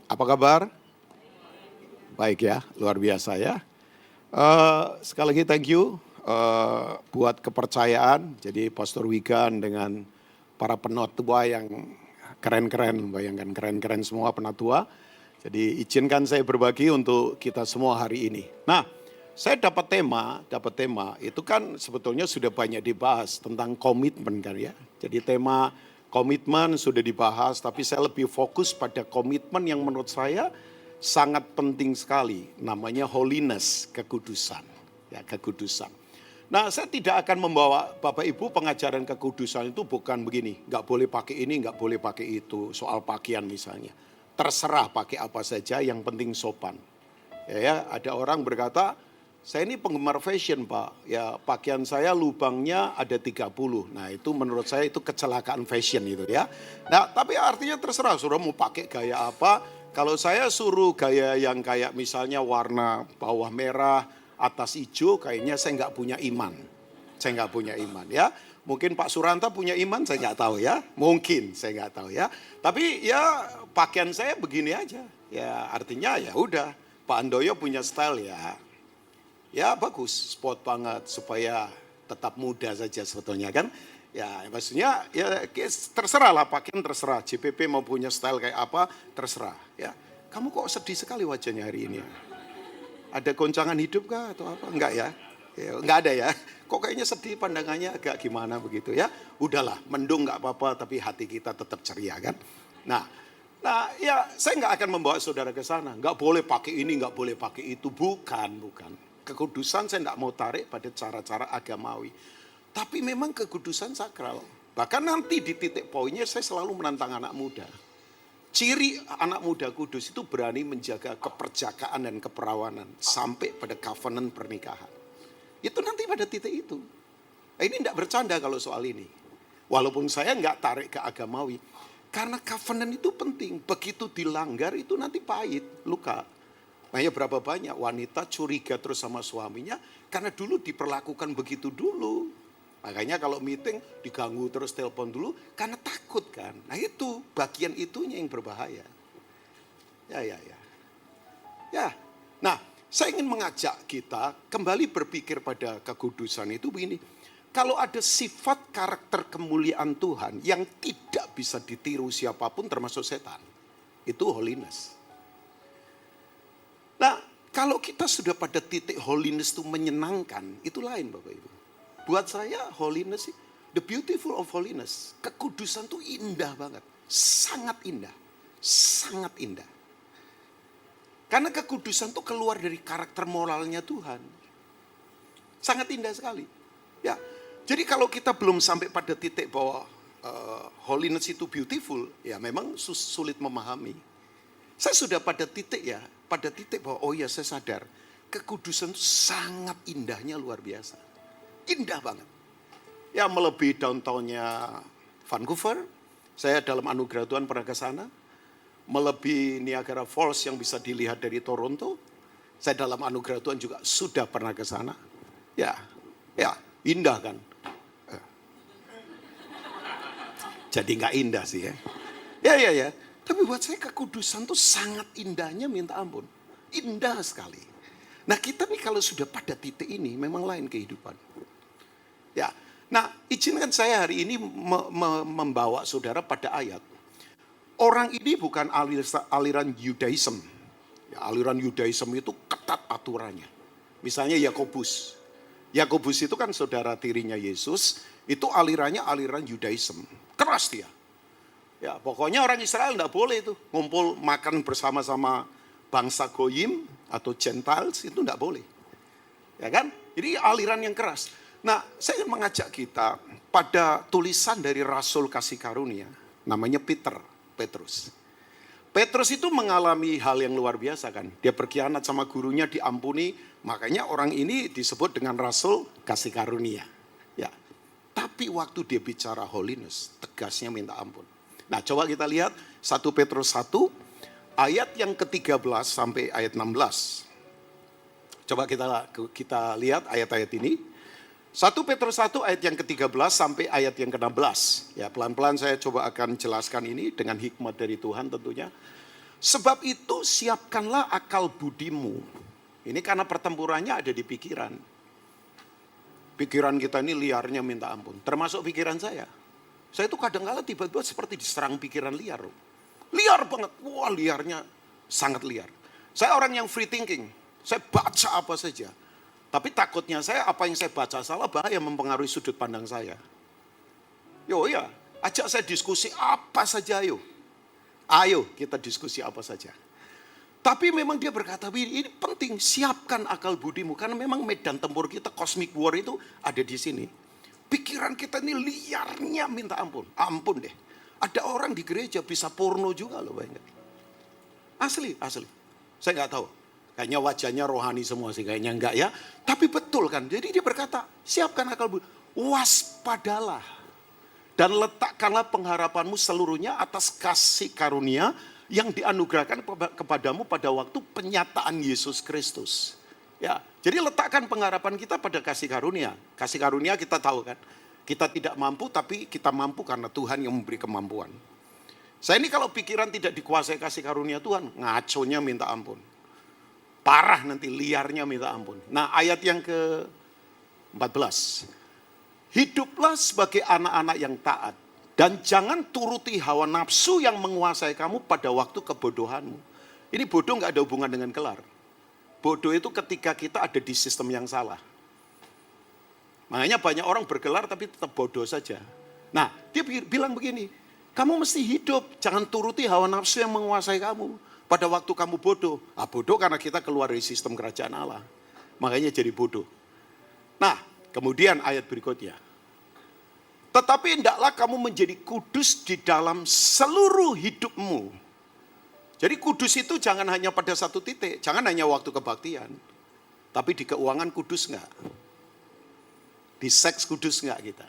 Apa kabar? Baik ya, luar biasa ya. Sekali lagi thank you buat kepercayaan. Jadi Pastor Wigan dengan para penatua yang keren-keren, bayangkan keren-keren semua penatua. Jadi izinkan saya berbagi untuk kita semua hari ini. Nah, saya dapat tema itu kan sebetulnya sudah banyak dibahas tentang komitmen kan ya. Jadi tema komitmen sudah dibahas, tapi saya lebih fokus pada komitmen yang menurut saya sangat penting sekali, namanya holiness, kekudusan. Ya, kekudusan. Nah, saya tidak akan membawa Bapak Ibu pengajaran kekudusan itu bukan begini, nggak boleh pakai ini, nggak boleh pakai itu, soal pakaian misalnya. Terserah pakai apa saja, yang penting sopan. Ya, ada orang berkata, saya ini penggemar fashion Pak, ya pakaian saya lubangnya ada 30. Nah itu menurut saya itu kecelakaan fashion itu ya. Nah tapi artinya terserah, sudah mau pakai gaya apa. Kalau saya suruh gaya yang kayak misalnya warna bawah merah, atas hijau, kayaknya saya nggak punya iman. Saya nggak punya iman ya. Mungkin Pak Suranta punya iman, saya nggak tahu ya. Mungkin, saya nggak tahu ya. Tapi ya pakaian saya begini aja. Ya artinya ya udah. Pak Andoyo punya style ya. Ya bagus, sport banget supaya tetap muda saja sebetulnya kan. Ya maksudnya ya terserah lah, pakaian terserah. JPP mau punya style kayak apa terserah ya. Kamu kok sedih sekali wajahnya hari ini? Ada goncangan hidup kah atau apa? Enggak ya? Ya enggak ada ya. Kok kayaknya sedih, pandangannya agak gimana begitu ya. Udahlah, mendung enggak apa-apa tapi hati kita tetap ceria kan. Nah ya saya enggak akan membawa saudara ke sana. Enggak boleh pakai ini, enggak boleh pakai itu. Bukan. Kekudusan saya enggak mau tarik pada cara-cara agamawi. Tapi memang kekudusan sakral. Bahkan nanti di titik poinnya saya selalu menantang anak muda. Ciri anak muda kudus itu berani menjaga keperjakaan dan keperawanan. Sampai pada covenant pernikahan. Itu nanti pada titik itu. Nah, ini tidak bercanda kalau soal ini. Walaupun saya nggak tarik ke agamawi. Karena covenant itu penting. Begitu dilanggar itu nanti pahit, luka. Makanya berapa banyak wanita curiga terus sama suaminya. Karena dulu diperlakukan begitu dulu. Makanya kalau meeting diganggu terus telepon dulu karena takut kan. Nah itu bagian itunya yang berbahaya. Ya. Nah saya ingin mengajak kita kembali berpikir pada kekudusan itu begini. Kalau ada sifat karakter kemuliaan Tuhan yang tidak bisa ditiru siapapun termasuk setan. Itu holiness. Nah kalau kita sudah pada titik holiness itu menyenangkan, itu lain Bapak Ibu. Buat saya holiness, the beautiful of holiness, kekudusan itu indah banget. Sangat indah. Sangat indah. Karena kekudusan itu keluar dari karakter moralnya Tuhan. Sangat indah sekali. Ya, jadi kalau kita belum sampai pada titik bahwa holiness itu beautiful, ya memang sulit memahami. Saya sudah pada titik bahwa oh ya saya sadar, kekudusan itu sangat indahnya luar biasa. Indah banget. Ya melebihi downtown-nya Vancouver. Saya dalam anugerah Tuhan pernah ke sana. Melebihi Niagara Falls yang bisa dilihat dari Toronto. Saya dalam anugerah Tuhan juga sudah pernah ke sana. Ya, indah kan. Jadi nggak indah sih ya. Ya. Tapi buat saya kekudusan itu sangat indahnya minta ampun. Indah sekali. Nah kita nih kalau sudah pada titik ini memang lain kehidupan. Ya, nah izinkan saya hari ini membawa saudara pada ayat. Orang ini bukan aliran Yudaism. Ya, aliran Yudaism itu ketat aturannya. Misalnya Yakobus. Yakobus itu kan saudara tirinya Yesus. Itu alirannya aliran Yudaism. Keras dia. Ya, pokoknya orang Israel enggak boleh itu ngumpul makan bersama-sama bangsa Goyim atau Gentiles itu enggak boleh. Ya kan? Jadi aliran yang keras. Nah, saya ingin mengajak kita pada tulisan dari Rasul Kasih Karunia, namanya Petrus. Petrus itu mengalami hal yang luar biasa kan. Dia berkhianat sama gurunya, diampuni, makanya orang ini disebut dengan Rasul Kasih Karunia. Ya. Tapi waktu dia bicara holiness, tegasnya minta ampun. Nah, coba kita lihat 1 Petrus 1 ayat yang ke-13 sampai ayat 16. Coba kita lihat ayat-ayat ini. 1 Petrus 1 ayat yang ke-13 sampai ayat yang ke-16. Ya, pelan-pelan saya coba akan jelaskan ini dengan hikmat dari Tuhan tentunya. Sebab itu siapkanlah akal budimu. Ini karena pertempurannya ada di pikiran. Pikiran kita ini liarnya minta ampun. Termasuk pikiran saya. Saya itu kadang-kala tiba-tiba seperti diserang pikiran liar. Liar banget. Wah, liarnya sangat liar. Saya orang yang free thinking. Saya baca apa saja. Tapi takutnya saya apa yang saya baca salah bahaya mempengaruhi sudut pandang saya. Ya, ajak saya diskusi apa saja ayo. Ayo kita diskusi apa saja. Tapi memang dia berkata, ini penting, siapkan akal budimu. Karena memang medan tempur kita, cosmic war itu ada di sini. Pikiran kita ini liarnya minta ampun. Ampun deh. Ada orang di gereja bisa porno juga loh banyak. Asli. Saya nggak tahu. Kayaknya wajahnya rohani semua sih, kayaknya enggak ya. Tapi betul kan, jadi dia berkata, siapkan akal budi. Waspadalah. Dan letakkanlah pengharapanmu seluruhnya atas kasih karunia yang dianugerahkan kepadamu pada waktu penyataan Yesus Kristus. Ya, jadi letakkan pengharapan kita pada kasih karunia. Kasih karunia kita tahu kan, kita tidak mampu tapi kita mampu karena Tuhan yang memberi kemampuan. Saya ini kalau pikiran tidak dikuasai kasih karunia Tuhan, ngaconya minta ampun. Parah nanti, liarnya minta ampun. Nah, ayat yang ke-14. Hiduplah sebagai anak-anak yang taat. Dan jangan turuti hawa nafsu yang menguasai kamu pada waktu kebodohanmu. Ini bodoh gak ada hubungan dengan kelar. Bodoh itu ketika kita ada di sistem yang salah. Makanya banyak orang bergelar tapi tetap bodoh saja. Nah, dia bilang begini, kamu mesti hidup, jangan turuti hawa nafsu yang menguasai kamu. Pada waktu kamu bodoh. Bodoh karena kita keluar dari sistem kerajaan Allah. Makanya jadi bodoh. Nah, kemudian ayat berikutnya. Tetapi hendaklah kamu menjadi kudus di dalam seluruh hidupmu. Jadi kudus itu jangan hanya pada satu titik. Jangan hanya waktu kebaktian. Tapi di keuangan kudus enggak? Di seks kudus enggak kita?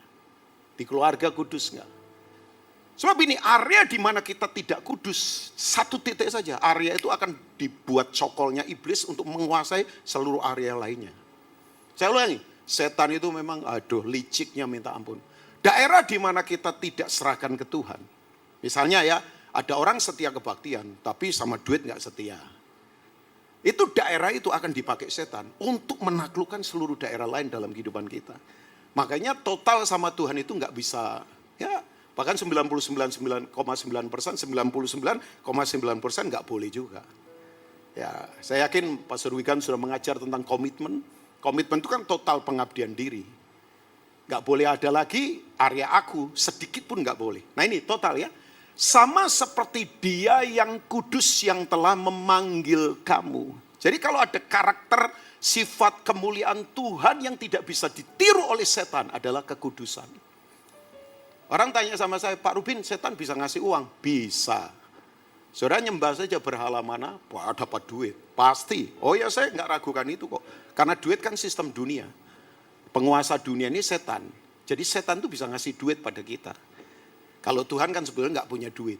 Di keluarga kudus enggak? Sebab ini area di mana kita tidak kudus, satu titik saja. Area itu akan dibuat cokolnya iblis untuk menguasai seluruh area lainnya. Saya ulangi, setan itu memang liciknya minta ampun. Daerah di mana kita tidak serahkan ke Tuhan. Misalnya ya, ada orang setia kebaktian, tapi sama duit nggak setia. Itu daerah itu akan dipakai setan untuk menaklukkan seluruh daerah lain dalam kehidupan kita. Makanya total sama Tuhan itu nggak bisa, ya bahkan 99,9%, 99,9% nggak boleh juga. Ya, saya yakin Pastor Wigan sudah mengajar tentang komitmen. Komitmen itu kan total pengabdian diri. Gak boleh ada lagi area aku, sedikit pun gak boleh. Nah ini total ya. Sama seperti dia yang kudus yang telah memanggil kamu. Jadi kalau ada karakter sifat kemuliaan Tuhan yang tidak bisa ditiru oleh setan adalah kekudusan. Orang tanya sama saya, Pak Rubin setan bisa ngasih uang? Bisa. Saudara nyembah saja berhala mana, wah dapat duit. Pasti. Oh ya saya gak ragukan itu kok. Karena duit kan sistem dunia. Penguasa dunia ini setan. Jadi setan itu bisa ngasih duit pada kita. Kalau Tuhan kan sebenarnya nggak punya duit.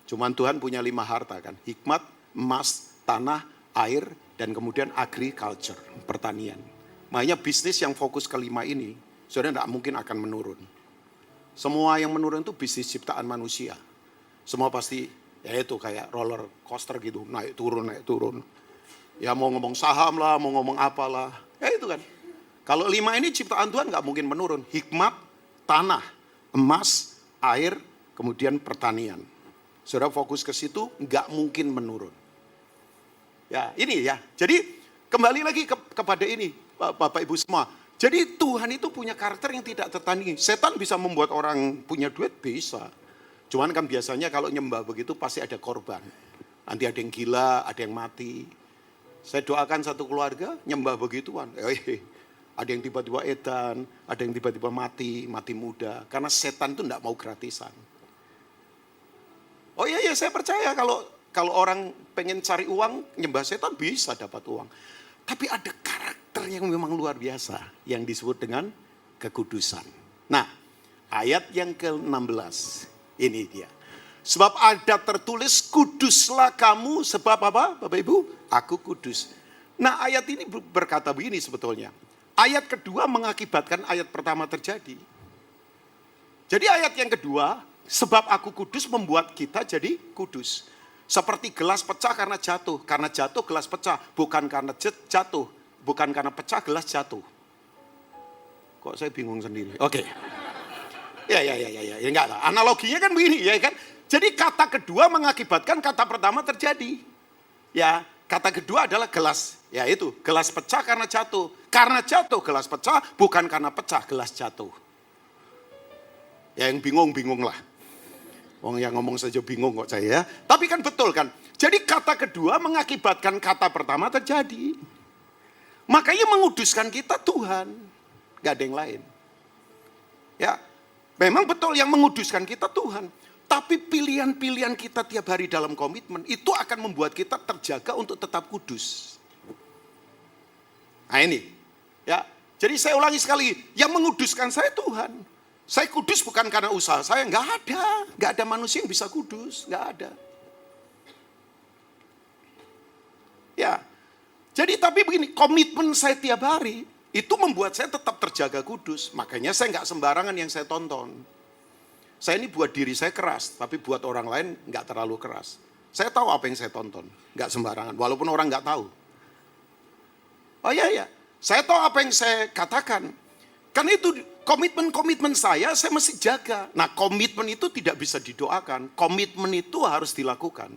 Cuman Tuhan punya 5 harta kan. Hikmat, emas, tanah, air, dan kemudian agriculture, pertanian. Makanya bisnis yang fokus ke 5 ini, saudara nggak mungkin akan menurun. Semua yang menurun itu bisnis ciptaan manusia. Semua pasti, ya itu kayak roller coaster gitu, naik turun. Ya mau ngomong saham lah, mau ngomong apalah, ya itu kan. Kalau 5 ini ciptaan Tuhan nggak mungkin menurun. Hikmat, tanah, emas, air, kemudian pertanian. Saudara fokus ke situ nggak mungkin menurun. Ya ini ya. Jadi kembali lagi kepada ini Bapak Ibu semua. Jadi Tuhan itu punya karakter yang tidak tertandingi. Setan bisa membuat orang punya duit, bisa. Cuman kan biasanya kalau nyembah begitu pasti ada korban. Nanti ada yang gila, ada yang mati. Saya doakan satu keluarga nyembah begituan. Ada yang tiba-tiba edan, ada yang tiba-tiba mati muda. Karena setan itu enggak mau gratisan. Oh iya saya percaya kalau orang pengen cari uang, nyembah setan bisa dapat uang. Tapi ada karakter yang memang luar biasa yang disebut dengan kekudusan. Nah, ayat yang ke-16 ini dia. Sebab ada tertulis kuduslah kamu sebab apa Bapak Ibu? Aku kudus. Nah ayat ini berkata begini sebetulnya. Ayat kedua mengakibatkan ayat pertama terjadi. Jadi ayat yang kedua, sebab aku kudus membuat kita jadi kudus. Seperti gelas pecah karena jatuh. Karena jatuh gelas pecah. Bukan karena jatuh. Bukan karena pecah gelas jatuh. Kok saya bingung sendiri. Oke. Ya, enggak lah. Analoginya kan begini, ya kan? Jadi kata kedua mengakibatkan kata pertama terjadi. Ya, kata kedua adalah gelas. Ya itu, gelas pecah karena jatuh. Karena jatuh gelas pecah, bukan karena pecah gelas jatuh. Ya yang bingung lah. Wong yang ngomong saja bingung kok saya ya. Tapi kan betul kan. Jadi kata kedua mengakibatkan kata pertama terjadi. Makanya menguduskan kita Tuhan. Gak ada yang lain. Ya, memang betul yang menguduskan kita Tuhan. Tapi pilihan-pilihan kita tiap hari dalam komitmen itu akan membuat kita terjaga untuk tetap kudus. Nah ini. Ya, jadi saya ulangi sekali. Yang menguduskan saya Tuhan. Saya kudus bukan karena usaha saya, nggak ada manusia yang bisa kudus, nggak ada. Ya, jadi tapi begini, komitmen saya tiap hari itu membuat saya tetap terjaga kudus. Makanya saya nggak sembarangan yang saya tonton. Saya ini buat diri saya keras, tapi buat orang lain nggak terlalu keras. Saya tahu apa yang saya tonton, nggak sembarangan, walaupun orang nggak tahu. Oh iya, saya tahu apa yang saya katakan. Karena itu komitmen saya mesti jaga. Nah komitmen itu tidak bisa didoakan. Komitmen itu harus dilakukan.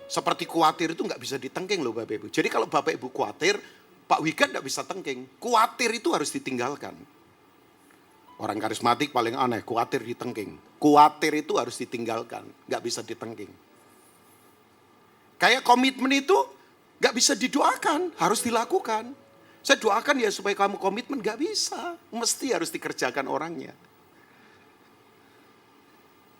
Seperti khawatir itu nggak bisa ditengking loh Bapak Ibu. Jadi kalau Bapak Ibu khawatir, Pak Wigan nggak bisa tengking. Khawatir itu harus ditinggalkan. Orang karismatik paling aneh, khawatir ditengking. Khawatir itu harus ditinggalkan, nggak bisa ditengking. Kayak komitmen itu nggak bisa didoakan, harus dilakukan. Saya doakan ya supaya kamu komitmen, gak bisa. Mesti harus dikerjakan orangnya.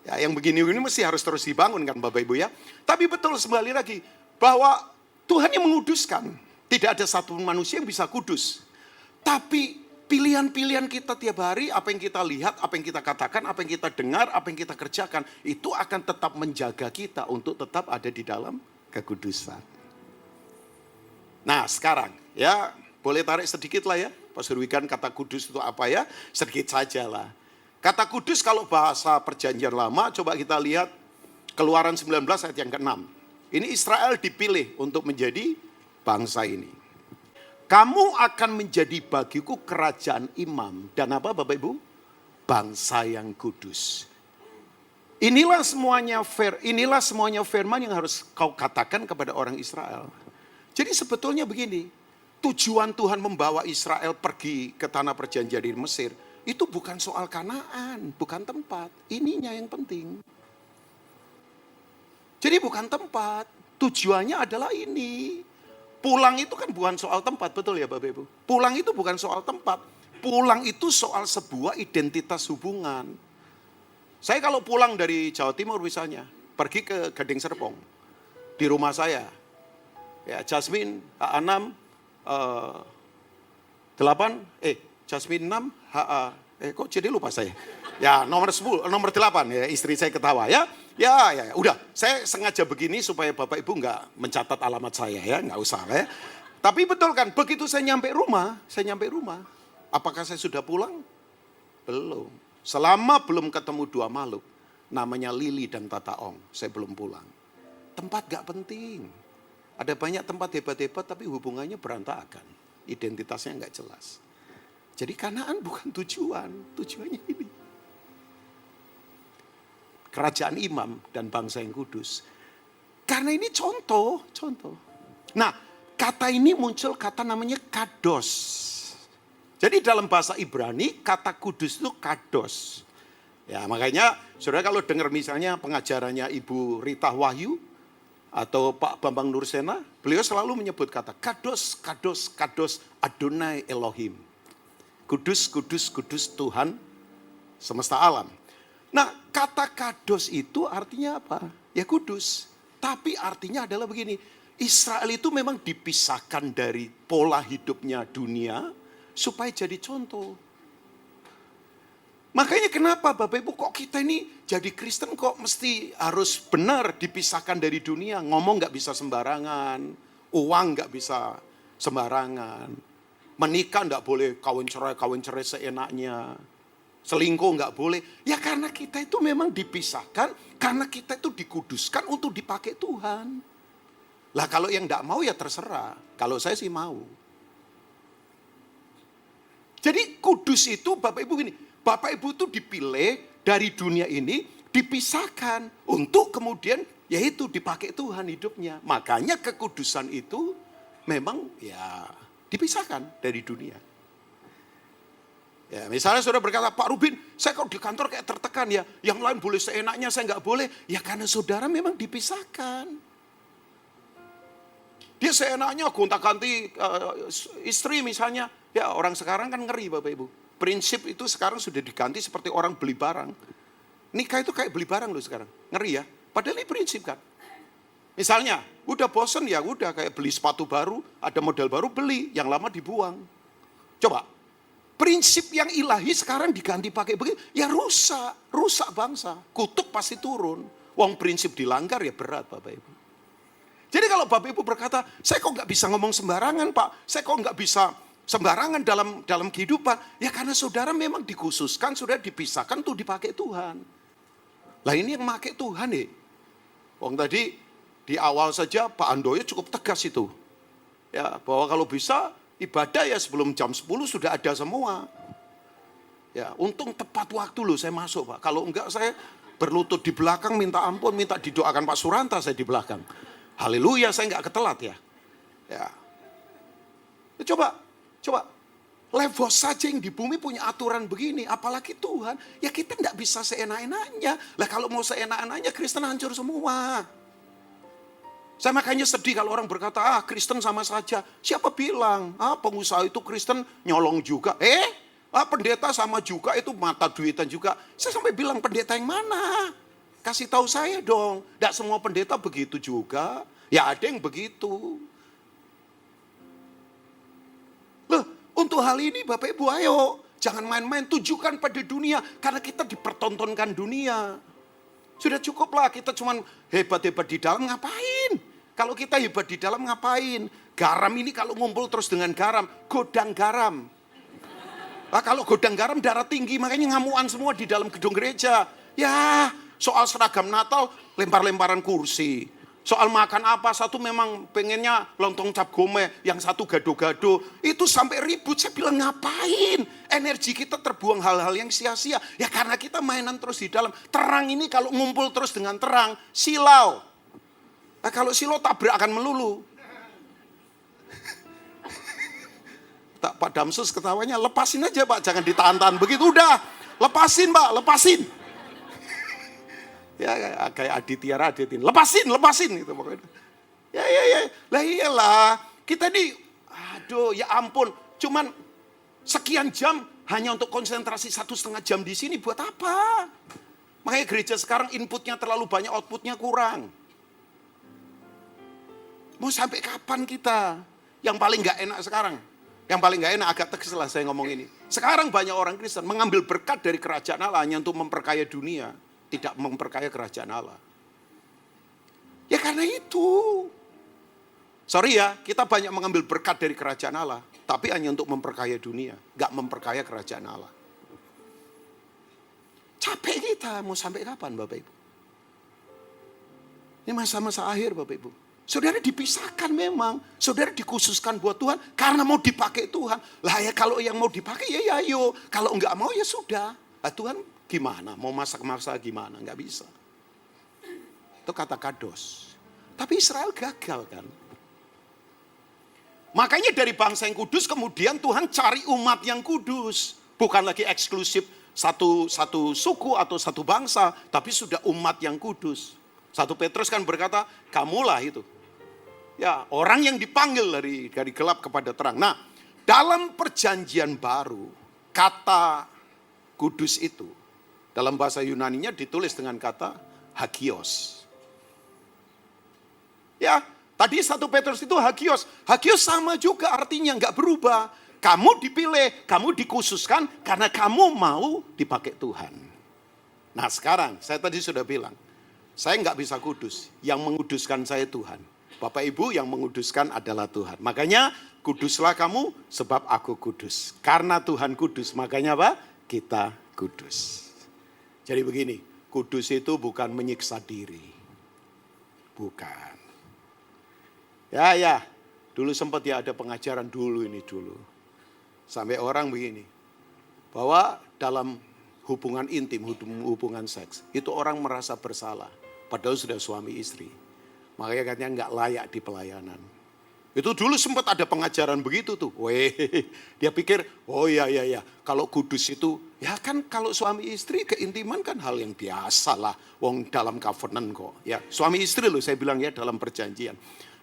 Ya, yang begini-begini mesti harus terus dibangun kan Bapak Ibu ya. Tapi betul kembali lagi, bahwa Tuhan yang menguduskan. Tidak ada satu manusia yang bisa kudus. Tapi pilihan-pilihan kita tiap hari, apa yang kita lihat, apa yang kita katakan, apa yang kita dengar, apa yang kita kerjakan, itu akan tetap menjaga kita untuk tetap ada di dalam kekudusan. Nah sekarang ya, boleh tarik sedikit lah ya, Pastor Wigan kata kudus itu apa ya? Sedikit saja lah. Kata kudus kalau bahasa perjanjian lama, coba kita lihat Keluaran 19 ayat yang ke-6. Ini Israel dipilih untuk menjadi bangsa ini. Kamu akan menjadi bagiku kerajaan imam. Dan apa Bapak Ibu? Bangsa yang kudus. Inilah semuanya firman yang harus kau katakan kepada orang Israel. Jadi sebetulnya begini. Tujuan Tuhan membawa Israel pergi ke tanah perjanjian di Mesir, itu bukan soal Kanaan, bukan tempat. Ininya yang penting. Jadi bukan tempat, tujuannya adalah ini. Pulang itu kan bukan soal tempat, betul ya Bapak Ibu? Pulang itu bukan soal tempat. Pulang itu soal sebuah identitas hubungan. Saya kalau pulang dari Jawa Timur misalnya, pergi ke Gading Serpong, di rumah saya, ya Jasmine, A6, 8, Jasmine 6, HA, kok jadi lupa saya. Ya nomor 10, nomor 8 ya istri saya ketawa ya. Ya, udah saya sengaja begini supaya Bapak Ibu nggak mencatat alamat saya ya, nggak usah ya. Tapi betul kan, begitu saya nyampe rumah, apakah saya sudah pulang? Belum. Selama belum ketemu dua makhluk, namanya Lili dan Tata Ong, saya belum pulang. Tempat gak penting. Ada banyak tempat hebat-hebat tapi hubungannya berantakan. Identitasnya nggak jelas. Jadi Kanaan bukan tujuannya ini. Kerajaan imam dan bangsa yang kudus. Karena ini contoh. Nah, kata ini muncul kata namanya kados. Jadi dalam bahasa Ibrani kata kudus itu kados. Ya makanya saudara kalau dengar misalnya pengajarannya Ibu Rita Wahyu atau Pak Bambang Nursena, beliau selalu menyebut kata kados, kados, kados Adonai Elohim. Kudus, kudus, kudus Tuhan semesta alam. Nah kata kados itu artinya apa? Ya kudus. Tapi artinya adalah begini, Israel itu memang dipisahkan dari pola hidupnya dunia supaya jadi contoh. Makanya kenapa Bapak Ibu kok kita ini jadi Kristen kok mesti harus benar dipisahkan dari dunia. Ngomong gak bisa sembarangan, uang gak bisa sembarangan. Menikah gak boleh kawin cerai seenaknya. selingkuh nggak boleh. Ya karena kita itu memang dipisahkan, karena kita itu dikuduskan untuk dipakai Tuhan. Lah kalau yang nggak mau ya terserah. Kalau saya sih mau. Jadi kudus itu Bapak Ibu gini, Bapak Ibu itu dipilih dari dunia ini, dipisahkan untuk kemudian yaitu dipakai Tuhan hidupnya. Makanya kekudusan itu memang ya dipisahkan dari dunia. Ya, misalnya saudara berkata, Pak Rubin, saya kok di kantor kayak tertekan ya, yang lain boleh seenaknya, saya nggak boleh. Ya karena saudara memang dipisahkan. Dia seenaknya gonta-ganti istri misalnya. Ya orang sekarang kan ngeri Bapak Ibu. Prinsip itu sekarang sudah diganti seperti orang beli barang. Nikah itu kayak beli barang loh sekarang. Ngeri ya. Padahal ini prinsip kan. Misalnya, udah bosen ya udah kayak beli sepatu baru, ada model baru beli, yang lama dibuang. Coba, prinsip yang ilahi sekarang diganti pakai begitu, ya rusak bangsa. Kutuk pasti turun. Wong prinsip dilanggar ya berat Bapak Ibu. Jadi kalau Bapak Ibu berkata, saya kok nggak bisa ngomong sembarangan Pak, saya kok nggak bisa sembarangan dalam kehidupan, ya karena saudara memang dikhususkan, saudara dipisahkan untuk dipakai Tuhan. Lah ini yang pakai Tuhan nih. Wong tadi di awal saja Pak Andoyo cukup tegas itu. Ya, bahwa kalau bisa ibadah ya sebelum jam 10 sudah ada semua. Ya, untung tepat waktu loh saya masuk Pak. Kalau enggak saya berlutut di belakang minta ampun, minta didoakan Pak Suranta saya di belakang. Haleluya, saya enggak ketelat ya. Ya. Coba, level saja yang di bumi punya aturan begini, apalagi Tuhan. Ya kita enggak bisa seenak-enaknya. Lah kalau mau seenak-enaknya Kristen hancur semua. Saya makanya sedih kalau orang berkata, Kristen sama saja. Siapa bilang, pengusaha itu Kristen nyolong juga. Pendeta sama juga, itu mata duitan juga. Saya sampai bilang, pendeta yang mana? Kasih tahu saya dong. Tidak semua pendeta begitu juga. Ya ada yang begitu. Loh, untuk hal ini Bapak Ibu ayo. Jangan main-main, tunjukkan pada dunia. Karena kita dipertontonkan dunia. Sudah cukuplah kita cuman hebat-hebat di dalam ngapain? Kalau kita hebat di dalam ngapain? Garam ini kalau ngumpul terus dengan garam, godang garam. Kalau godang garam darah tinggi, makanya ngamuan semua di dalam gedung gereja. Ya, soal seragam Natal lempar-lemparan kursi. Soal makan apa, satu memang pengennya lontong cap gome, yang satu gado-gado. Itu sampai ribut, saya bilang ngapain? Energi kita terbuang hal-hal yang sia-sia. Ya karena kita mainan terus di dalam. Terang ini kalau ngumpul terus dengan terang, silau. Nah, kalau silau tabrak akan melulu. Pak Damsus ketawanya, lepasin aja Pak, jangan ditahan-tahan begitu. Udah, lepasin Pak, lepasin. Ya kayak Aditya Raditya, lepasin gitu pokoknya. Ya. Lah iyalah, kita ini ya ampun, cuman sekian jam hanya untuk konsentrasi 1,5 jam di sini buat apa? Makanya gereja sekarang inputnya terlalu banyak, outputnya kurang. Mau sampai kapan kita? Yang paling gak enak sekarang, yang paling gak enak agak tegas lah saya ngomong ini. Sekarang banyak orang Kristen mengambil berkat dari kerajaan Allah hanya untuk memperkaya dunia. Tidak memperkaya kerajaan Allah. Ya karena itu. Sorry ya, kita banyak mengambil berkat dari kerajaan Allah. Tapi hanya untuk memperkaya dunia. Gak memperkaya kerajaan Allah. Capek kita, mau sampai kapan Bapak Ibu? Ini masa-masa akhir Bapak Ibu. Saudara dipisahkan memang. Saudara dikhususkan buat Tuhan. Karena mau dipakai Tuhan. Lah ya kalau yang mau dipakai ya ayo. Kalau enggak mau ya sudah. Lah Tuhan gimana? Mau masak-masak gimana? Enggak bisa. Itu kata kados. Tapi Israel gagal kan. Makanya dari bangsa yang kudus kemudian Tuhan cari umat yang kudus. Bukan lagi eksklusif satu suku atau satu bangsa. Tapi sudah umat yang kudus. 1 Petrus kan berkata, kamulah itu. Ya, orang yang dipanggil dari gelap kepada terang. Nah, dalam perjanjian baru, kata kudus itu, dalam bahasa Yunaninya ditulis dengan kata hagios. Ya, tadi 1 Petrus itu hagios. Hagios sama juga artinya, nggak berubah. Kamu dipilih, kamu dikhususkan karena kamu mau dipakai Tuhan. Nah sekarang, saya tadi sudah bilang, saya nggak bisa kudus, yang menguduskan saya Tuhan. Bapak Ibu yang menguduskan adalah Tuhan. Makanya kuduslah kamu sebab aku kudus. Karena Tuhan kudus, makanya apa? Kita kudus. Jadi begini, kudus itu bukan menyiksa diri. Bukan. Ya, dulu sempat ya ada pengajaran dulu. Sampai orang begini, bahwa dalam hubungan intim, hubungan seks, itu orang merasa bersalah. Padahal sudah suami istri. Makanya katanya nggak layak di pelayanan. Itu dulu sempat ada pengajaran begitu tuh. Dia pikir, oh ya, kalau kudus itu, ya kan kalau suami istri keintiman kan hal yang biasa lah. Wong dalam covenant kok. Ya, suami istri loh saya bilang ya dalam perjanjian.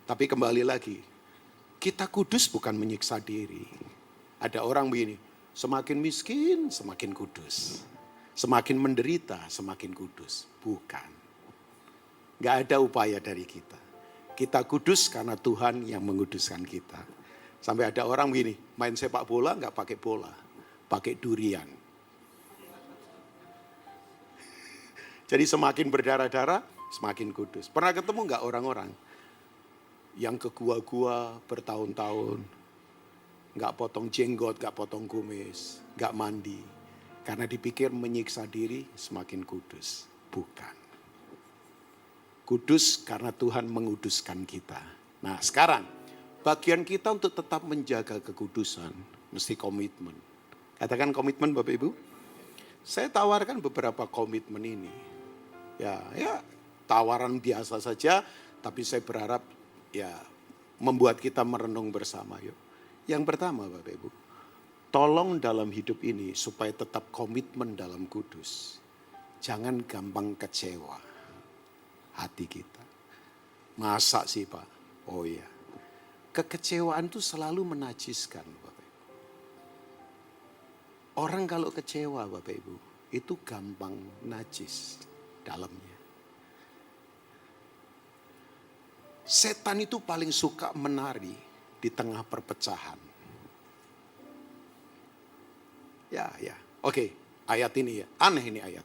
Tapi kembali lagi, kita kudus bukan menyiksa diri. Ada orang begini, semakin miskin semakin kudus. Semakin menderita semakin kudus. Bukan. Gak ada upaya dari kita. Kita kudus karena Tuhan yang menguduskan kita. Sampai ada orang begini, main sepak bola nggak pakai bola, pakai durian. Jadi semakin berdarah-darah, semakin kudus. Pernah ketemu nggak orang-orang yang ke gua-gua bertahun-tahun, nggak potong jenggot, nggak potong kumis, nggak mandi, karena dipikir menyiksa diri semakin kudus. Bukan. Kudus karena Tuhan menguduskan kita. Nah sekarang, bagian kita untuk tetap menjaga kekudusan, mesti komitmen. Katakan komitmen Bapak Ibu. Saya tawarkan beberapa komitmen ini. Ya tawaran biasa saja, tapi saya berharap ya membuat kita merenung bersama yuk. Yang pertama Bapak Ibu, tolong dalam hidup ini supaya tetap komitmen dalam kudus. Jangan gampang kecewa. Hati kita. Masa sih Pak? Oh iya. Kekecewaan itu selalu menajiskan Bapak Ibu. Orang kalau kecewa Bapak Ibu, itu gampang najis dalamnya. Setan itu paling suka menari di tengah perpecahan. Ya. Oke, ayat ini ya. Aneh ini ayat.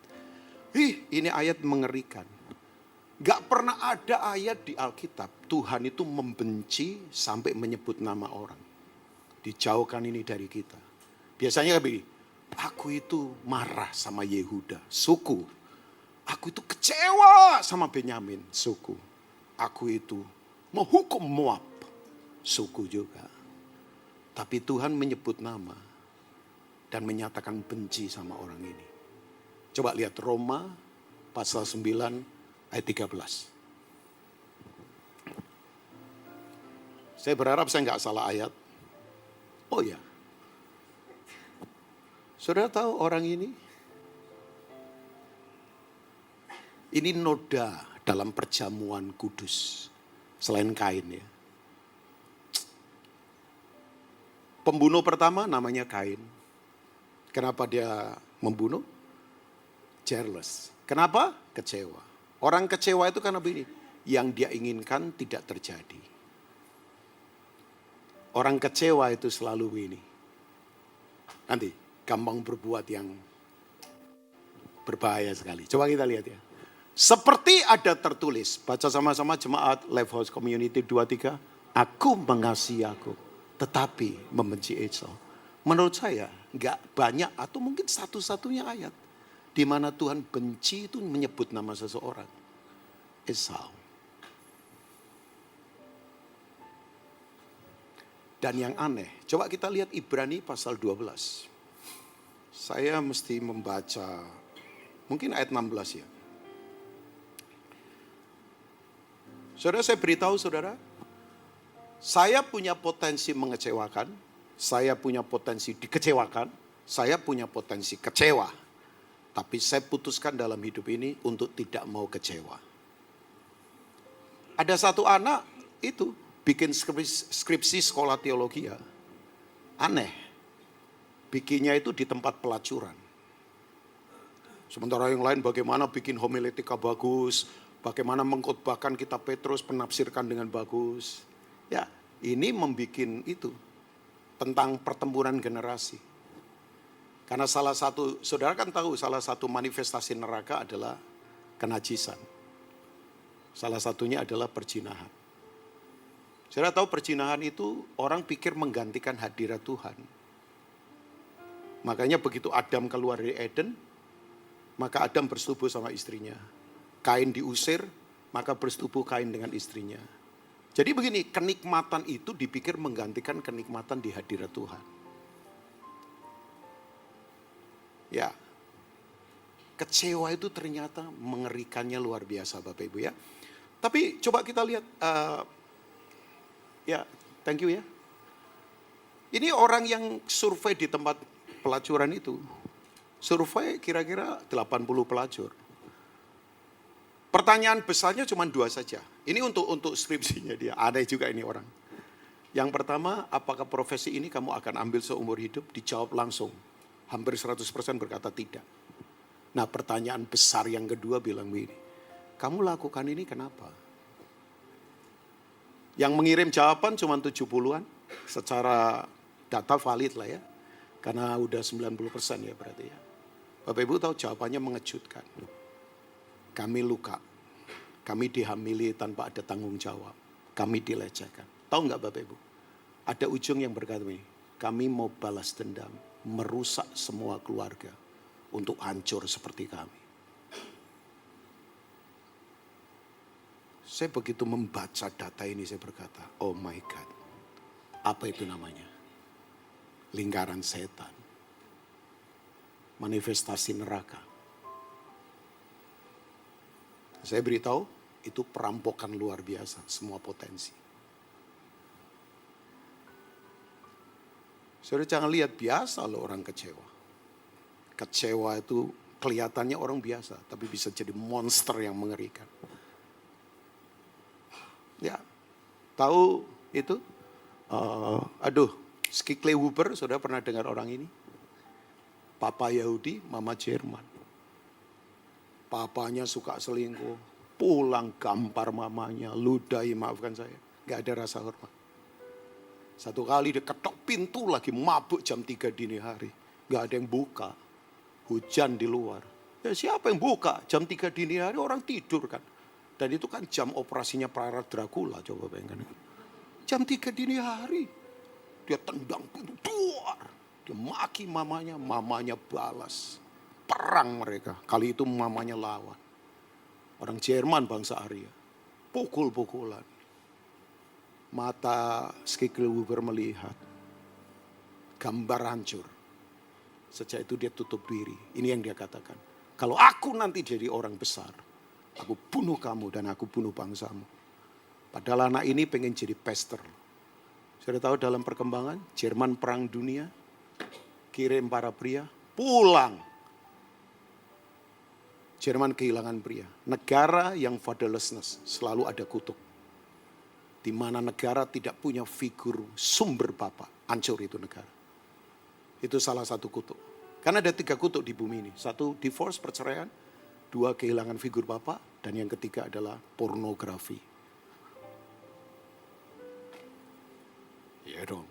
Ini ayat mengerikan. Gak pernah ada ayat di Alkitab Tuhan itu membenci sampai menyebut nama orang. Dijauhkan ini dari kita. Biasanya begini, aku itu marah sama Yehuda, suku. Aku itu kecewa sama Benyamin, suku. Aku itu menghukum Moab, suku juga. Tapi Tuhan menyebut nama dan menyatakan benci sama orang ini. Coba lihat Roma pasal 9 ayat 13. Saya berharap saya nggak salah ayat. Oh ya. Saudara tahu orang ini? Ini noda dalam perjamuan kudus. Selain Kain ya. Pembunuh pertama namanya Kain. Kenapa dia membunuh? Jealous. Kenapa? Kecewa. Orang kecewa itu karena begini, yang dia inginkan tidak terjadi. Orang kecewa itu selalu begini. Nanti gampang berbuat yang berbahaya sekali. Coba kita lihat ya. Seperti ada tertulis, baca sama-sama jemaat Life House Community 23, aku mengasihi aku, tetapi membenci Esau. Menurut saya nggak banyak atau mungkin satu-satunya ayat di mana Tuhan benci itu menyebut nama seseorang. Esau. Dan yang aneh, coba kita lihat Ibrani pasal 12. Saya mesti membaca, mungkin ayat 16 ya. Saudara, saya beritahu saudara, saya punya potensi mengecewakan, saya punya potensi dikecewakan, saya punya potensi kecewa. Tapi saya putuskan dalam hidup ini untuk tidak mau kecewa. Ada satu anak itu bikin skripsi sekolah teologi ya. Aneh. Bikinnya itu di tempat pelacuran. Sementara yang lain bagaimana bikin homiletika bagus, bagaimana mengkhotbahkan kitab Petrus, penafsirkan dengan bagus. Ya, ini membuat itu tentang pertempuran generasi. Karena salah satu, saudara kan tahu salah satu manifestasi neraka adalah kenajisan. Salah satunya adalah perzinahan. Saudara tahu perzinahan itu orang pikir menggantikan hadirat Tuhan. Makanya begitu Adam keluar dari Eden, maka Adam bersetubuh sama istrinya. Kain diusir, maka bersetubuh Kain dengan istrinya. Jadi begini, kenikmatan itu dipikir menggantikan kenikmatan di hadirat Tuhan. Ya, kecewa itu ternyata mengerikannya luar biasa Bapak Ibu ya. Tapi coba kita lihat, ya thank you ya. Ini orang yang survei di tempat pelacuran itu, survei kira-kira 80 pelacur. Pertanyaan besarnya cuma 2 saja. Ini untuk skripsinya dia, ada juga ini orang. Yang pertama, apakah profesi ini kamu akan ambil seumur hidup? Dijawab langsung, hampir 100% berkata tidak. Nah pertanyaan besar yang kedua bilang begini, kamu lakukan ini kenapa? Yang mengirim jawaban cuma 70-an, secara data valid lah ya. Karena udah 90% ya berarti ya. Bapak Ibu tahu jawabannya mengejutkan. Kami luka, kami dihamili tanpa ada tanggung jawab, kami dilecehkan. Tahu nggak Bapak Ibu? Ada ujung yang berkata ini, kami mau balas dendam, merusak semua keluarga untuk hancur seperti kami. Saya begitu membaca data ini saya berkata, oh my God, apa itu namanya? Lingkaran setan, manifestasi neraka. Saya beritahu, itu perampokan luar biasa, semua potensi. Saudara jangan lihat biasa loh orang kecewa. Kecewa itu kelihatannya orang biasa, tapi bisa jadi monster yang mengerikan. Ya, tahu itu? Skikle Huber, saudara pernah dengar orang ini? Papa Yahudi, Mama Jerman. Papanya suka selingkuh, pulang gampar mamanya, ludahi maafkan saya. Gak ada rasa hormat. Satu kali dia ketok pintu lagi mabuk jam 3 dini hari. Gak ada yang buka, hujan di luar. Ya siapa yang buka? Jam 3 dini hari orang tidur kan. Dan itu kan jam operasinya para Dracula, coba bayangkan. Jam 3 dini hari, dia tendang pintu, duar. Dia maki mamanya, mamanya balas. Perang mereka, kali itu mamanya lawan. Orang Jerman bangsa Arya, pukul-pukulan. Mata Skikle Huber melihat, gambar hancur. Sejak itu dia tutup diri, ini yang dia katakan. Kalau aku nanti jadi orang besar, aku bunuh kamu dan aku bunuh bangsamu. Padahal anak ini pengen jadi pastor. Sudah tahu dalam perkembangan, Jerman perang dunia, kirim para pria, pulang. Jerman kehilangan pria. Negara yang fatherlessness selalu ada kutuk. Di mana negara tidak punya figur sumber bapak, hancur itu negara. Itu salah satu kutuk. Karena ada 3 kutuk di bumi ini. 1 divorce, perceraian. 2 kehilangan figur bapak. Dan yang ketiga adalah pornografi. Ya dong.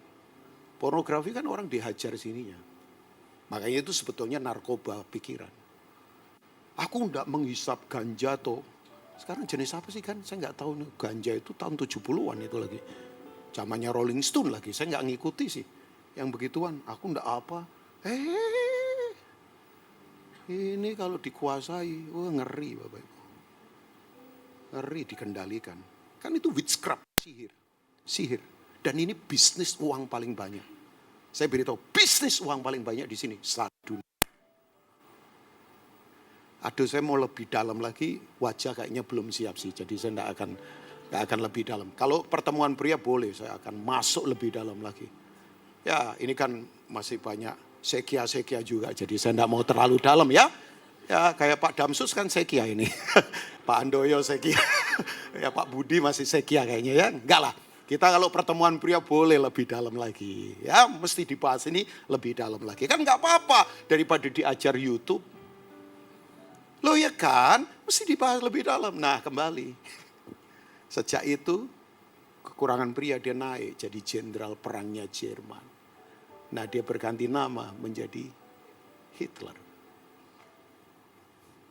Pornografi kan orang dihajar sininya. Makanya itu sebetulnya narkoba pikiran. Aku enggak menghisap ganja toh. Sekarang jenis apa sih kan? Saya enggak tahu nih. Ganja itu tahun 70-an itu lagi. Zamannya Rolling Stone lagi. Saya enggak ngikuti sih. Yang begituan. Aku enggak apa. Ini kalau dikuasai. Wah ngeri Bapak Ibu. Ngeri dikendalikan. Kan itu witchcraft. Sihir. Dan ini bisnis uang paling banyak. Saya beritahu. Bisnis uang paling banyak di sini. Saat dunia. Aduh saya mau lebih dalam lagi, wajah kayaknya belum siap sih. Jadi saya tidak akan lebih dalam. Kalau pertemuan pria boleh, saya akan masuk lebih dalam lagi. Ya ini kan masih banyak sekia-sekia juga. Jadi saya tidak mau terlalu dalam ya. Ya kayak Pak Damsus kan sekia ini. Pak Andoyo sekia. Ya Pak Budi masih sekia kayaknya ya. Enggak lah. Kita kalau pertemuan pria boleh lebih dalam lagi. Ya mesti dibahas ini lebih dalam lagi. Kan enggak apa-apa daripada diajar YouTube. Loh ya kan, mesti dibahas lebih dalam. Nah kembali, sejak itu kekurangan pria dia naik jadi jenderal perangnya Jerman. Nah dia berganti nama menjadi Hitler.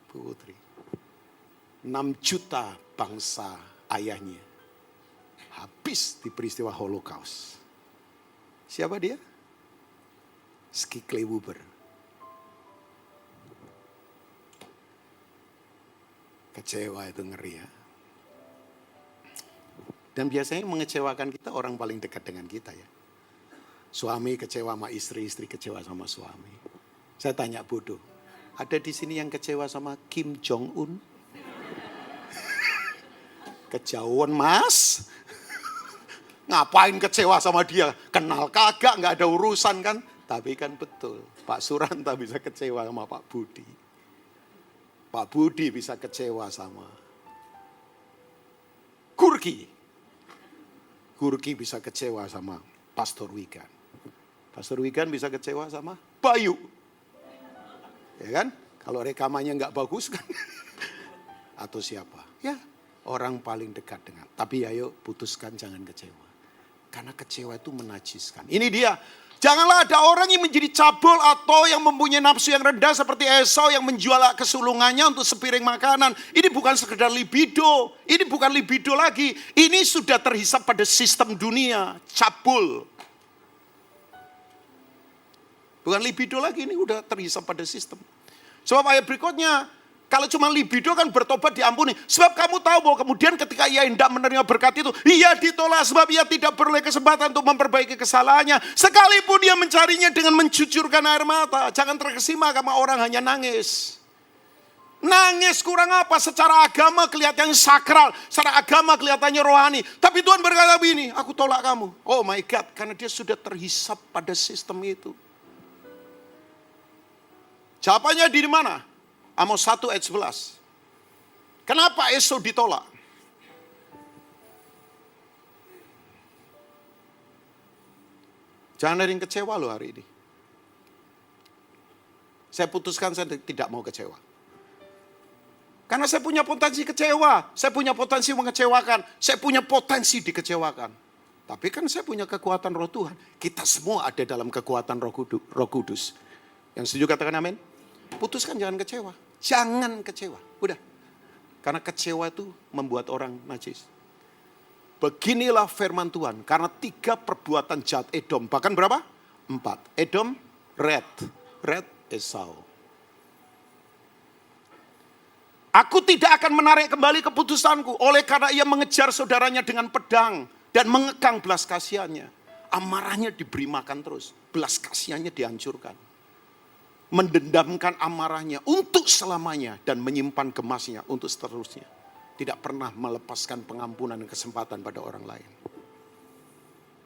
Putri. 6 juta bangsa ayahnya habis di peristiwa Holocaust. Siapa dia? Skiklebuber. Kecewa itu ngeri ya. Dan biasanya mengecewakan kita orang paling dekat dengan kita ya. Suami kecewa sama istri, istri kecewa sama suami. Saya tanya bodoh, ada di sini yang kecewa sama Kim Jong Un? Kejauhan mas. Ngapain kecewa sama dia? Kenal kagak, gak ada urusan kan? Tapi kan betul, Pak Suranta bisa kecewa sama Pak Budi. Pak Budi bisa kecewa sama Gurki. Gurki bisa kecewa sama Pastor Wigan. Pastor Wigan bisa kecewa sama Bayu. Ya kan? Kalau rekamannya nggak bagus kan? Atau siapa? Ya, orang paling dekat dengan. Tapi ayo putuskan jangan kecewa. Karena kecewa itu menajiskan. Ini dia. Janganlah ada orang yang menjadi cabul atau yang mempunyai nafsu yang rendah seperti Esau yang menjual kesulungannya untuk sepiring makanan. Ini bukan sekedar libido. Ini bukan libido lagi. Ini sudah terhisap pada sistem dunia. Cabul. Bukan libido lagi, ini udah terhisap pada sistem. Sebab ayat berikutnya, kalau cuma libido kan bertobat diampuni. Sebab kamu tahu bahwa kemudian ketika ia hendak menerima berkat itu, ia ditolak sebab ia tidak beroleh kesempatan untuk memperbaiki kesalahannya. Sekalipun dia mencarinya dengan mencucurkan air mata. Jangan terkesima karena orang hanya nangis. Nangis kurang apa? Secara agama kelihatannya sakral. Secara agama kelihatannya rohani. Tapi Tuhan berkata begini, aku tolak kamu. Oh my God, karena dia sudah terhisap pada sistem itu. Jawabannya di mana? Amos 1 ayat 11. Kenapa Esau ditolak? Jangan ada yang kecewa loh hari ini. Saya putuskan saya tidak mau kecewa. Karena saya punya potensi kecewa. Saya punya potensi mengecewakan. Saya punya potensi dikecewakan. Tapi kan saya punya kekuatan roh Tuhan. Kita semua ada dalam kekuatan roh kudus. Yang setuju katakan amin. Putuskan jangan kecewa. Jangan kecewa. Udah. Karena kecewa itu membuat orang najis. Beginilah firman Tuhan. Karena 3 perbuatan jahat Edom. Bahkan berapa? 4. Edom, Red Esau. Aku tidak akan menarik kembali keputusanku. Oleh karena ia mengejar saudaranya dengan pedang. Dan mengekang belas kasihannya. Amarahnya diberi makan terus. Belas kasihannya dihancurkan. Mendendamkan amarahnya untuk selamanya dan menyimpan gemasnya untuk seterusnya. Tidak pernah melepaskan pengampunan dan kesempatan pada orang lain.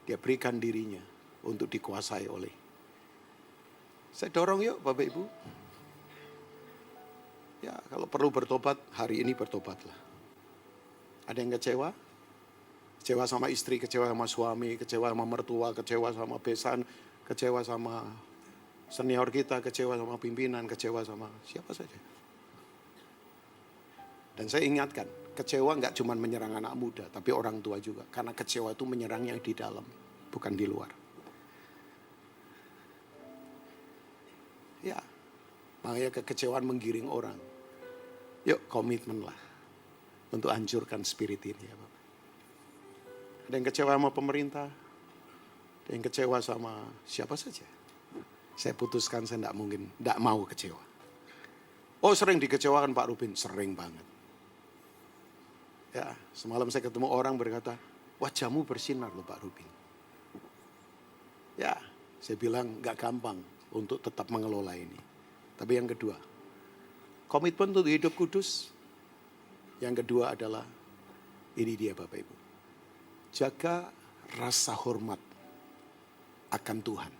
Dia berikan dirinya untuk dikuasai oleh. Saya dorong yuk Bapak Ibu. Ya kalau perlu bertobat, hari ini bertobatlah. Ada yang kecewa? Kecewa sama istri, kecewa sama suami, kecewa sama mertua, kecewa sama besan, kecewa sama senior kita, kecewa sama pimpinan, kecewa sama siapa saja. Dan saya ingatkan, kecewa nggak cuma menyerang anak muda, tapi orang tua juga. Karena kecewa itu menyerangnya di dalam, bukan di luar. Ya, makanya kekecewaan menggiring orang. Yuk komitmenlah untuk hancurkan spirit ini ya Bapak. Ada yang kecewa sama pemerintah, ada yang kecewa sama siapa saja. Saya putuskan saya tidak mau kecewa. Oh sering dikecewakan Pak Rubin, sering banget. Ya, semalam saya ketemu orang berkata, wajahmu bersinar loh Pak Rubin. Ya, saya bilang gak gampang untuk tetap mengelola ini. Tapi yang kedua, komitmen untuk hidup kudus. Yang kedua adalah, ini dia Bapak Ibu. Jaga rasa hormat akan Tuhan.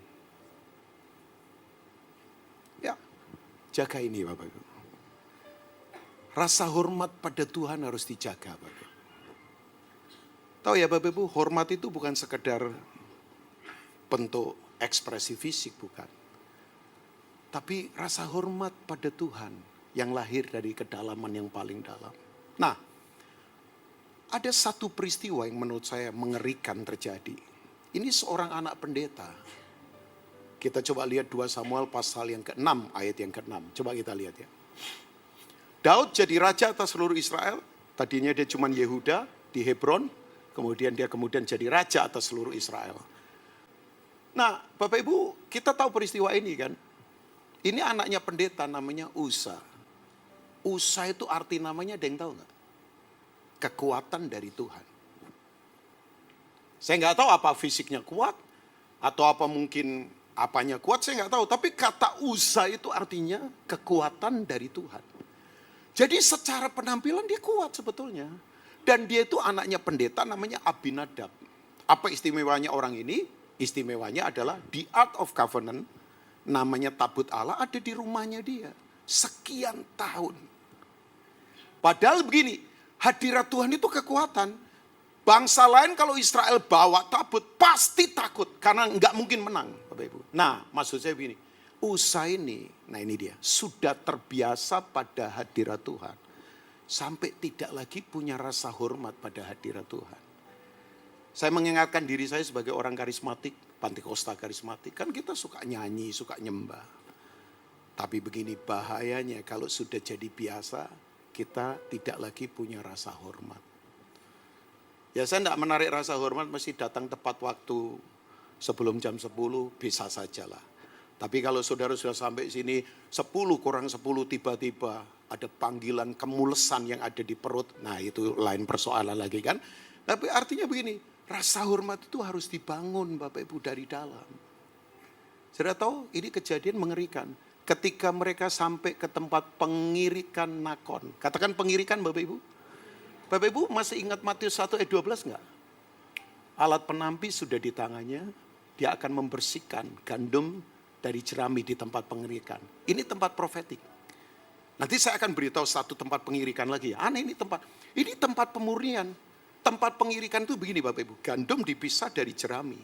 Ya, jaga ini Bapak Ibu. Rasa hormat pada Tuhan harus dijaga Bapak Ibu. Tahu ya Bapak Ibu, hormat itu bukan sekedar bentuk ekspresi fisik, bukan. Tapi rasa hormat pada Tuhan yang lahir dari kedalaman yang paling dalam. Nah, ada satu peristiwa yang menurut saya mengerikan terjadi. Ini seorang anak pendeta. Kita coba lihat 2 Samuel pasal yang ke-6, ayat yang ke-6. Coba kita lihat ya. Daud jadi raja atas seluruh Israel. Tadinya dia cuma Yehuda di Hebron. Kemudian dia jadi raja atas seluruh Israel. Nah, Bapak Ibu, kita tahu peristiwa ini kan. Ini anaknya pendeta namanya Usa. Usa itu arti namanya ada yang tahu nggak? Kekuatan dari Tuhan. Saya nggak tahu apa fisiknya kuat, atau apa mungkin apanya kuat, saya nggak tahu. Tapi kata Usa itu artinya kekuatan dari Tuhan. Jadi secara penampilan dia kuat sebetulnya. Dan dia itu anaknya pendeta namanya Abinadab. Apa istimewanya orang ini? Istimewanya adalah the Ark of Covenant, namanya tabut Allah, ada di rumahnya dia. Sekian tahun. Padahal begini, hadirat Tuhan itu kekuatan. Bangsa lain kalau Israel bawa tabut pasti takut karena nggak mungkin menang, Bapak Ibu. Nah, maksud saya begini, Usa ini, nah ini dia, sudah terbiasa pada hadirat Tuhan. Sampai tidak lagi punya rasa hormat pada hadirat Tuhan. Saya mengingatkan diri saya sebagai orang karismatik, Pantekosta karismatik, kan kita suka nyanyi, suka nyembah. Tapi begini bahayanya kalau sudah jadi biasa, kita tidak lagi punya rasa hormat. Ya saya tidak menarik rasa hormat, mesti datang tepat waktu sebelum jam 10, bisa sajalah. Tapi kalau saudara sudah sampai sini, 10 kurang 10 tiba-tiba ada panggilan kemulesan yang ada di perut. Nah itu lain persoalan lagi kan. Tapi artinya begini, rasa hormat itu harus dibangun Bapak Ibu dari dalam. Saudara tahu ini kejadian mengerikan. Ketika mereka sampai ke tempat pengirikan Nakon. Katakan pengirikan Bapak Ibu. Bapak Ibu masih ingat Matius 1 ayat 12 enggak? Alat penampi sudah di tangannya. Dia akan membersihkan gandum dari jerami di tempat pengirikan. Ini tempat profetik. Nanti saya akan beritahu satu tempat pengirikan lagi. Aneh ini tempat pemurnian. Tempat pengirikan itu begini Bapak Ibu. Gandum dipisah dari jerami.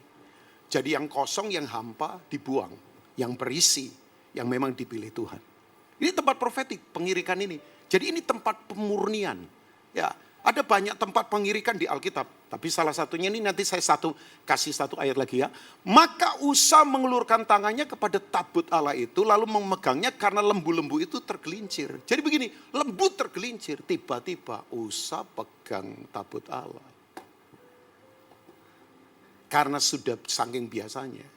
Jadi yang kosong, yang hampa dibuang. Yang berisi, yang memang dipilih Tuhan. Ini tempat profetik, pengirikan ini. Jadi ini tempat pemurnian. Ya, ada banyak tempat pengirikan di Alkitab. Tapi salah satunya ini nanti saya kasih satu ayat lagi ya. Maka Usa mengelurkan tangannya kepada tabut Allah itu. Lalu memegangnya karena lembu-lembu itu tergelincir. Jadi begini, lembu tergelincir. Tiba-tiba Usa pegang tabut Allah. Karena sudah saking biasanya.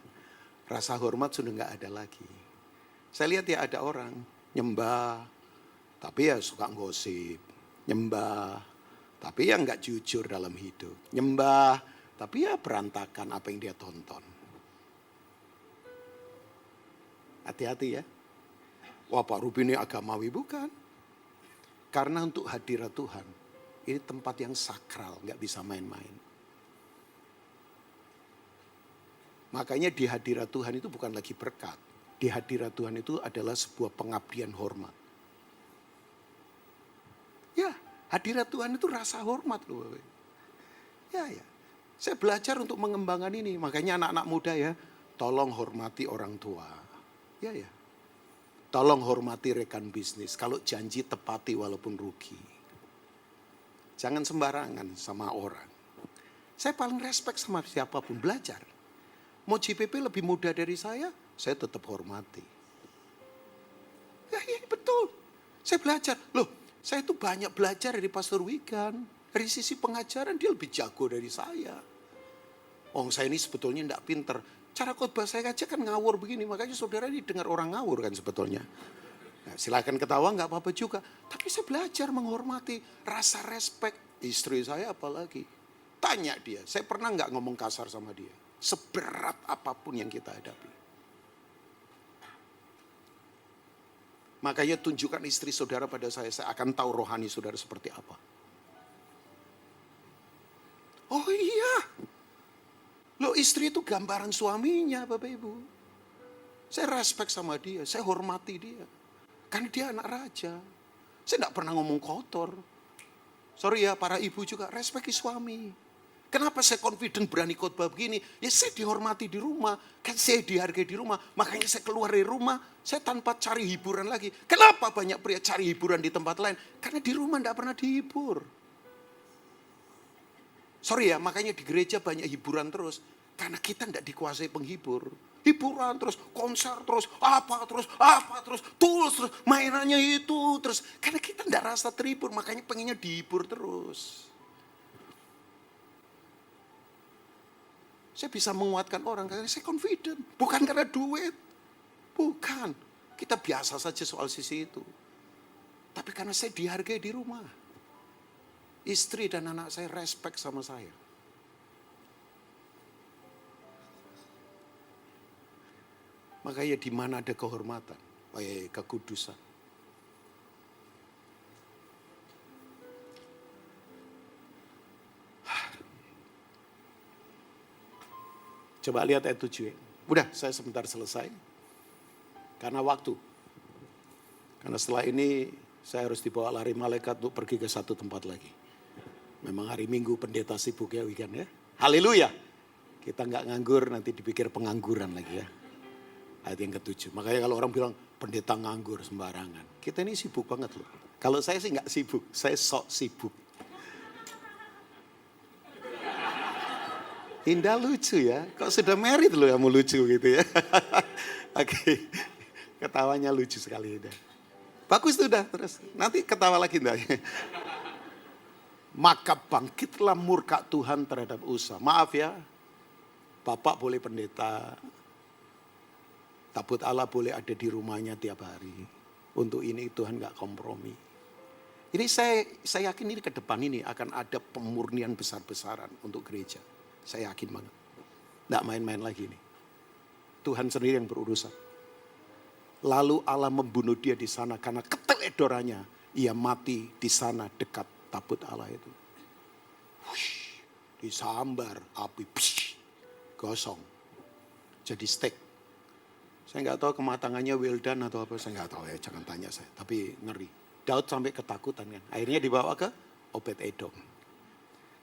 Rasa hormat sudah nggak ada lagi. Saya lihat ya ada orang nyembah. Tapi ya suka gosip. Nyembah. Tapi ya nggak jujur dalam hidup. Nyembah, tapi ya berantakan apa yang dia tonton. Hati-hati ya. Wah Pak Ruby ini agamawi, bukan. Karena untuk hadirat Tuhan, ini tempat yang sakral, nggak bisa main-main. Makanya di hadirat Tuhan itu bukan lagi berkat. Di hadirat Tuhan itu adalah sebuah pengabdian hormat. Ya. Hadirat Tuhan itu rasa hormat loh. Ya. Saya belajar untuk mengembangkan ini. Makanya anak-anak muda ya, tolong hormati orang tua. Ya. Tolong hormati rekan bisnis. Kalau janji tepati walaupun rugi. Jangan sembarangan sama orang. Saya paling respect sama siapapun, belajar. Mau JPP lebih muda dari saya tetap hormati. Ya betul. Saya belajar. Loh. Saya itu banyak belajar dari Pastor Wigan. Dari sisi pengajaran dia lebih jago dari saya. Saya ini sebetulnya tidak pinter. Cara khotbah saya aja kan ngawur begini. Makanya saudara ini dengar orang ngawur kan sebetulnya. Nah, silakan ketawa nggak apa-apa juga. Tapi saya belajar menghormati rasa respect. Istri saya apalagi. Tanya dia. Saya pernah nggak ngomong kasar sama dia. Seberat apapun yang kita hadapi. Makanya tunjukkan istri saudara pada saya akan tahu rohani saudara seperti apa. Oh iya. Loh istri itu gambaran suaminya Bapak Ibu. Saya respect sama dia, saya hormati dia. Karena dia anak raja. Saya tidak pernah ngomong kotor. Sorry ya para ibu juga, respect suami. Kenapa saya confident berani khotbah begini? Ya saya dihormati di rumah. Kan saya dihargai di rumah. Makanya saya keluar dari rumah. Saya tanpa cari hiburan lagi. Kenapa banyak pria cari hiburan di tempat lain? Karena di rumah tidak pernah dihibur. Sorry ya, makanya di gereja banyak hiburan terus. Karena kita tidak dikuasai penghibur. Hiburan terus, konser terus, apa terus, terus, mainannya itu terus. Karena kita tidak rasa terhibur, makanya pengennya dihibur terus. Saya bisa menguatkan orang karena saya confident. Bukan karena duit. Bukan. Kita biasa saja soal sisi itu. Tapi karena saya dihargai di rumah. Istri dan anak saya respect sama saya. Makanya di mana ada kehormatan, kekudusan. Coba lihat ayat 7. Udah, saya sebentar selesai. Karena waktu. Karena setelah ini saya harus dibawa lari malaikat untuk pergi ke satu tempat lagi. Memang hari Minggu pendeta sibuk ya weekend ya. Haleluya. Kita nggak nganggur, nanti dipikir pengangguran lagi ya. Ayat yang ke-7. Makanya kalau orang bilang pendeta nganggur sembarangan. Kita ini sibuk banget loh. Kalau saya sih nggak sibuk, saya sok sibuk. Indah lucu ya, kok sudah married loh yang mau lucu gitu ya. Oke, ketawanya lucu sekali Indah. Bagus tuh udah, terus nanti ketawa lagi Indah. Maka bangkitlah murka Tuhan terhadap Usa. Maaf ya, Bapak boleh pendeta, tabut Allah boleh ada di rumahnya tiap hari. Untuk ini Tuhan gak kompromi. Ini saya yakin ini ke depan ini akan ada pemurnian besar-besaran untuk gereja. Saya yakin banget. Nggak main-main lagi nih. Tuhan sendiri yang berurusan. Lalu Allah membunuh dia di sana karena keteledorannya. Ia mati di sana dekat tabut Allah itu. Wush, disambar api. Psh, gosong. Jadi steak. Saya nggak tahu kematangannya well done atau apa. Saya nggak tahu ya, jangan tanya saya. Tapi ngeri. Daud sampai ketakutan kan. Akhirnya dibawa ke Obed-Edom.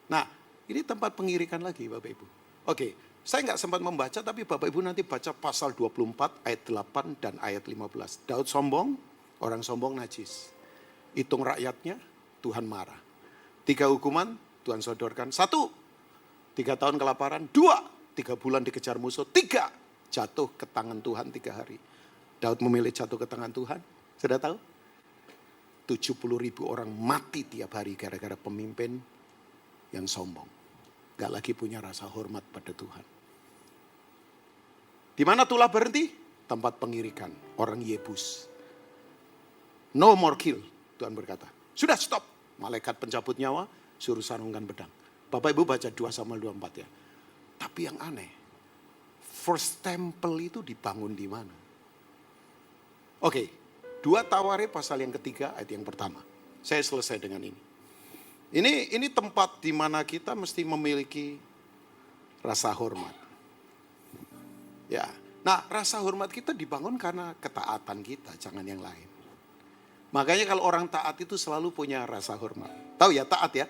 Nah, ini tempat pengirikan lagi Bapak Ibu. Oke, saya nggak sempat membaca tapi Bapak Ibu nanti baca pasal 24 ayat 8 dan ayat 15. Daud sombong, orang sombong najis. Hitung rakyatnya, Tuhan marah. 3 hukuman, Tuhan sodorkan. 1, 3 tahun kelaparan. 2, 3 bulan dikejar musuh. 3, jatuh ke tangan Tuhan 3 hari. Daud memilih jatuh ke tangan Tuhan. Sudah tahu? 70.000 orang mati tiap hari gara-gara pemimpin yang sombong. Gak lagi punya rasa hormat pada Tuhan. Di mana tulah berhenti? Tempat pengirikan orang Yebus. No more kill, Tuhan berkata. Sudah stop. Malaikat pencabut nyawa suruh sarungkan pedang. Bapak Ibu baca 2 Samuel 24 ya. Tapi yang aneh, first temple itu dibangun di mana? Oke, 2 Tawarikh pasal yang ketiga ayat yang pertama. Saya selesai dengan ini. Ini tempat di mana kita mesti memiliki rasa hormat. Ya, nah rasa hormat kita dibangun karena ketaatan kita, jangan yang lain. Makanya kalau orang taat itu selalu punya rasa hormat. Tahu ya taat ya?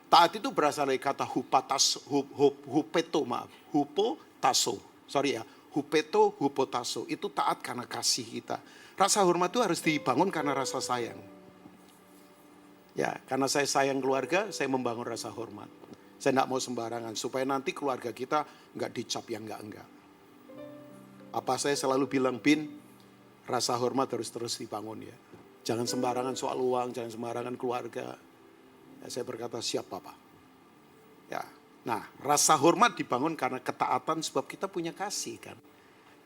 Taat itu berasal dari kata hupotaso. Itu taat karena kasih kita. Rasa hormat itu harus dibangun karena rasa sayang. Ya, karena saya sayang keluarga, saya membangun rasa hormat. Saya tidak mau sembarangan, supaya nanti keluarga kita nggak dicap yang enggak. Apa saya selalu bilang, Bin, rasa hormat harus terus dibangun ya. Jangan sembarangan soal uang, jangan sembarangan keluarga. Ya, saya berkata, siap Papa. Ya, nah rasa hormat dibangun karena ketaatan sebab kita punya kasih kan.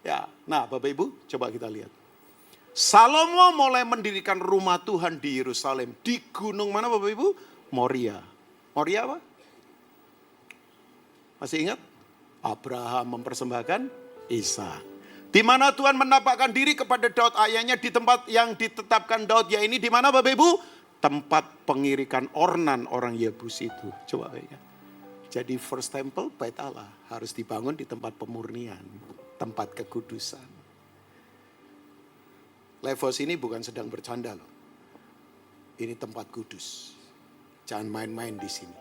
Ya, nah Bapak Ibu, coba kita lihat. Salomo mulai mendirikan rumah Tuhan di Yerusalem. Di gunung mana Bapak Ibu? Moria. Moria apa? Masih ingat? Abraham mempersembahkan Ishak. Di mana Tuhan menampakkan diri kepada Daud ayahnya di tempat yang ditetapkan Daud. Ya ini di mana Bapak Ibu? Tempat pengirikan Ornan orang Yebus itu. Coba ya. Jadi first temple bait Allah harus dibangun di tempat pemurnian. Tempat kekudusan. Levos ini bukan sedang bercanda loh. Ini tempat kudus. Jangan main-main di sini.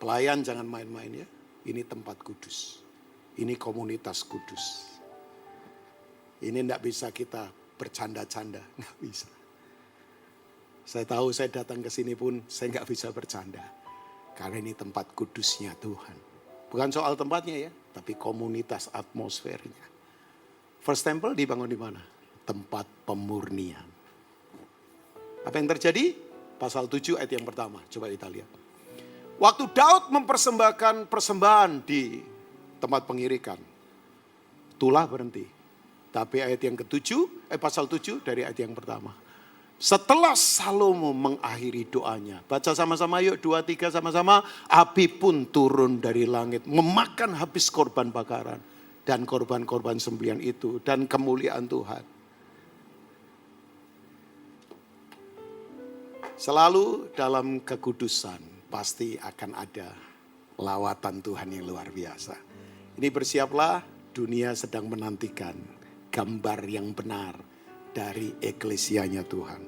Pelayan jangan main-main ya. Ini tempat kudus. Ini komunitas kudus. Ini tidak bisa kita bercanda-canda. Nggak bisa. Saya tahu saya datang ke sini pun saya nggak bisa bercanda. Karena ini tempat kudusnya Tuhan. Bukan soal tempatnya ya. Tapi komunitas atmosfernya. First temple dibangun di mana? Tempat pemurnian. Apa yang terjadi? Pasal 7 ayat yang pertama. Coba kita lihat. Waktu Daud mempersembahkan persembahan di tempat pengirikan, tulah berhenti. Tapi ayat yang pasal 7 dari ayat yang pertama. Setelah Salomo mengakhiri doanya, baca sama-sama yuk 2, 3 sama-sama. Api pun turun dari langit, memakan habis korban bakaran dan korban-korban sembelihan itu dan kemuliaan Tuhan. Selalu dalam kekudusan pasti akan ada lawatan Tuhan yang luar biasa. Ini bersiaplah, dunia sedang menantikan gambar yang benar dari eklesianya Tuhan.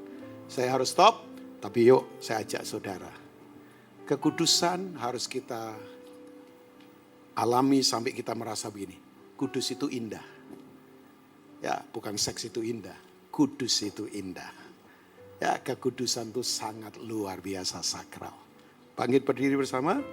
Saya harus stop, tapi yuk saya ajak saudara. Kekudusan harus kita alami sampai kita merasa begini. Kudus itu indah. Ya, bukan seks itu indah. Kudus itu indah. Ya, kekudusan itu sangat luar biasa sakral. Bangkit berdiri bersama.